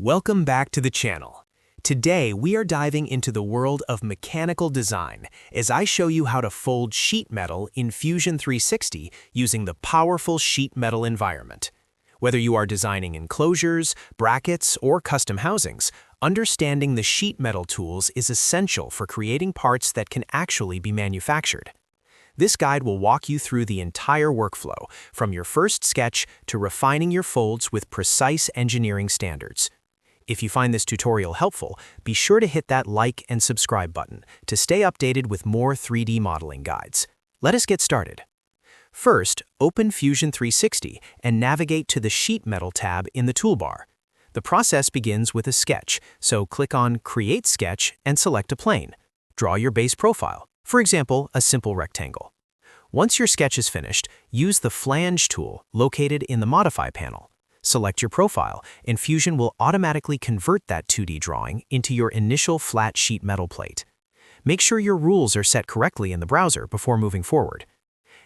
Welcome back to the channel. Today we are diving into the world of mechanical design as I show you how to fold sheet metal in Fusion 360 using the powerful sheet metal environment. Whether you are designing enclosures, brackets, or custom housings, understanding the sheet metal tools is essential for creating parts that can actually be manufactured. This guide will walk you through the entire workflow, from your first sketch to refining your folds with precise engineering standards. If you find this tutorial helpful, be sure to hit that like and subscribe button to stay updated with more 3D modeling guides. Let us get started. First, open Fusion 360 and navigate to the Sheet Metal tab in the toolbar. The process begins with a sketch, so click on Create Sketch and select a plane. Draw your base profile, for example, a simple rectangle. Once your sketch is finished, use the Flange tool located in the Modify panel. Select your profile, and Fusion will automatically convert that 2D drawing into your initial flat sheet metal plate. Make sure your rules are set correctly in the browser before moving forward.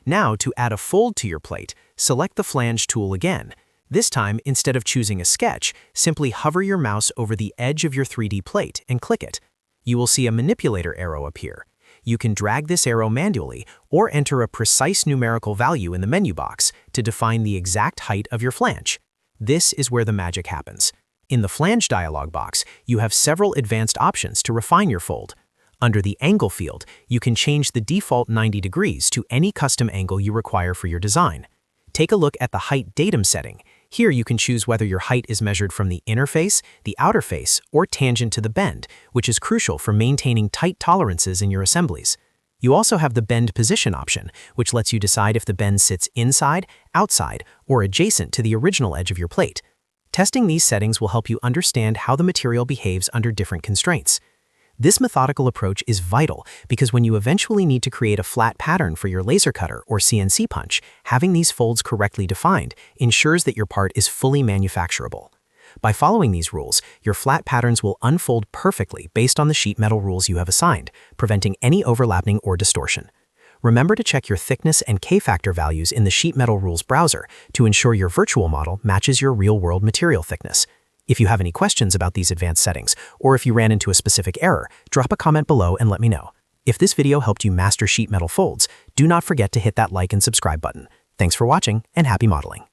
Now, to add a fold to your plate, select the Flange tool again. This time, instead of choosing a sketch, simply hover your mouse over the edge of your 3D plate and click it. You will see a manipulator arrow appear. You can drag this arrow manually or enter a precise numerical value in the menu box to define the exact height of your flange. This is where the magic happens. In the Flange dialog box, you have several advanced options to refine your fold. Under the Angle field, you can change the default 90 degrees to any custom angle you require for your design. Take a look at the Height Datum setting. Here you can choose whether your height is measured from the inner face, the outer face, or tangent to the bend, which is crucial for maintaining tight tolerances in your assemblies. You also have the Bend Position option, which lets you decide if the bend sits inside, outside, or adjacent to the original edge of your plate. Testing these settings will help you understand how the material behaves under different constraints. This methodical approach is vital because when you eventually need to create a flat pattern for your laser cutter or CNC punch, having these folds correctly defined ensures that your part is fully manufacturable. By following these rules, your flat patterns will unfold perfectly based on the sheet metal rules you have assigned, preventing any overlapping or distortion. Remember to check your thickness and K-factor values in the Sheet Metal Rules browser to ensure your virtual model matches your real-world material thickness. If you have any questions about these advanced settings, or if you ran into a specific error, drop a comment below and let me know. If this video helped you master sheet metal folds, do not forget to hit that like and subscribe button. Thanks for watching, and happy modeling.